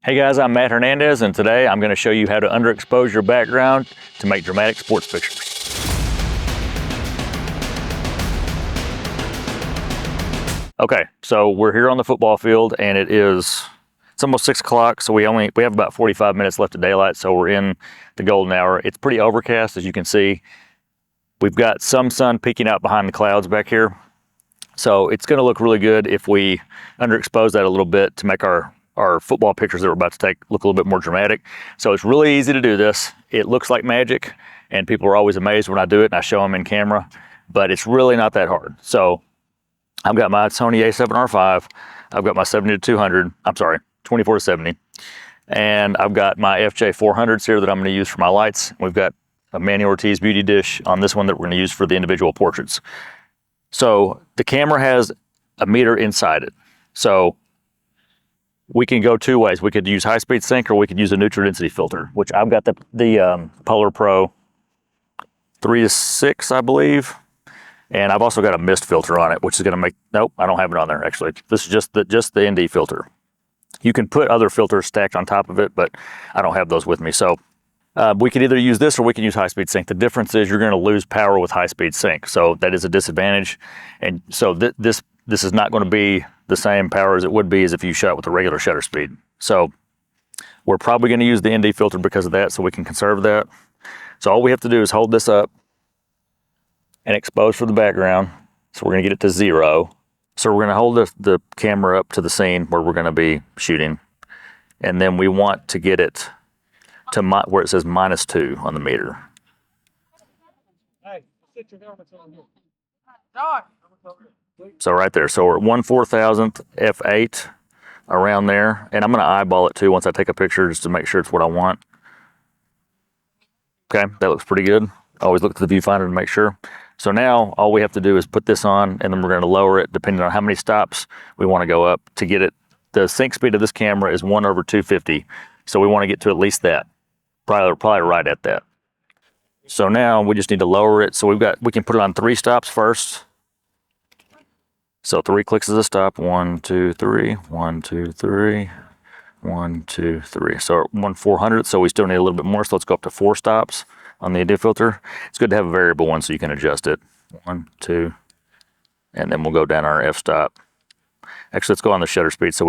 Hey guys, I'm Matt Hernandez, and today I'm going to show you how to underexpose your background to make dramatic sports pictures. Okay, so we're here on the football field, and it's almost 6 o'clock, so we have about 45 minutes left of daylight, so we're in the golden hour. It's pretty overcast, as you can see. We've got some sun peeking out behind the clouds back here, so it's going to look really good if we underexpose that a little bit to make our football pictures that we're about to take look a little bit more dramatic. So it's really easy to do this. It looks like magic, and people are always amazed when I do it and I show them in camera, but it's really not that hard. So I've got my Sony a7R5, I've got my 24-70, and I've got my FJ400s here that I'm going to use for my lights. We've got a Manny Ortiz beauty dish on this one that we're going to use for the individual portraits. So the camera has a meter inside it. So we can go two ways. We could use high-speed sync, or we could use a neutral density filter, which I've got the Polar Pro 3-6, I believe. And I've also got a mist filter on it, which is going to make, nope, I don't have it on there actually. This is just the ND filter. You can put other filters stacked on top of it, but I don't have those with me. So we could either use this or we can use high-speed sync. The difference is you're going to lose power with high-speed sync. So that is a disadvantage. And so this is not going to be the same power as it would be as if you shot with a regular shutter speed. So we're probably going to use the ND filter because of that, so we can conserve that. So all we have to do is hold this up and expose for the background. So we're going to get it to 0. So we're going to hold the camera up to the scene where we're going to be shooting. And then we want to get it to where it says -2 on the meter. Hey, sit your helmets on here. So right there, so we're at 1/4000th f8 around there, and I'm going to eyeball it too once I take a picture just to make sure it's what I want. Okay, that looks pretty good. Always look to the viewfinder to make sure. So now all we have to do is put this on, and then we're going to lower it depending on how many stops we want to go up to get it. The sync speed of this camera is 1/250, so we want to get to at least that, probably right at that. So now we just need to lower it. So we can put it on 3 stops first. So 3 clicks is a stop. 1, 2, 3, 1, 2, 3, 1, 2, 3. So 1/400th, so we still need a little bit more. So let's go up to 4 stops on the ND filter. It's good to have a variable one so you can adjust it. 1, 2, and then we'll go down our f-stop. Actually, let's go on the shutter speed so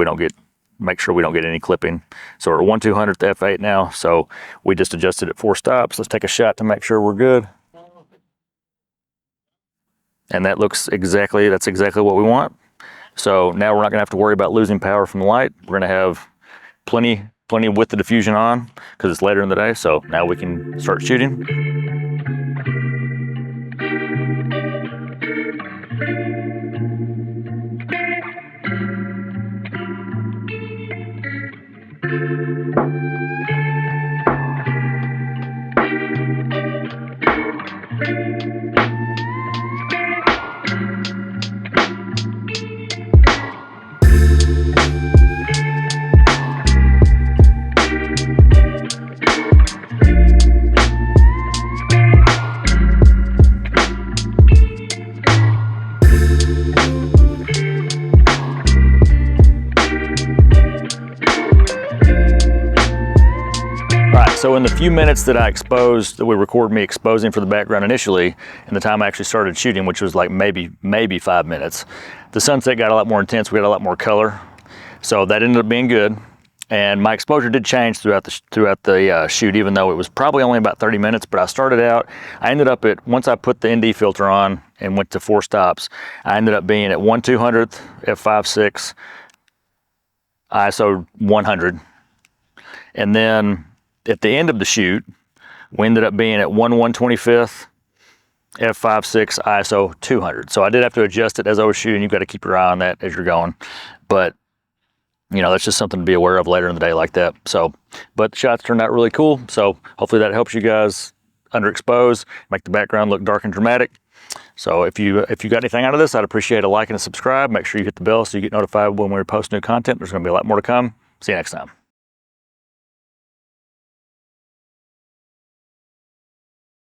make sure we don't get any clipping. So we're at 1/200th f8 now. So we just adjusted it 4 stops. Let's take a shot to make sure we're good. And that's exactly what we want. So now we're not gonna have to worry about losing power from the light. We're gonna have plenty with the diffusion on because it's later in the day. So now we can start shooting. So in the few minutes that we recorded me exposing for the background initially, and the time I actually started shooting, which was like maybe 5 minutes, the sunset got a lot more intense. We got a lot more color. So that ended up being good. And my exposure did change throughout the shoot, even though it was probably only about 30 minutes. But I ended up once I put the ND filter on and went to 4 stops, I ended up being at 1/200th f5.6 ISO 100. And then at the end of the shoot, we ended up being at 1/125th f5.6 ISO 200. So I did have to adjust it as I was shooting. You've got to keep your eye on that as you're going. But you know, that's just something to be aware of later in the day like that. So, but the shots turned out really cool. So hopefully that helps you guys underexpose, make the background look dark and dramatic. So if you got anything out of this, I'd appreciate a like and a subscribe. Make sure you hit the bell so you get notified when we post new content. There's going to be a lot more to come. See you next time.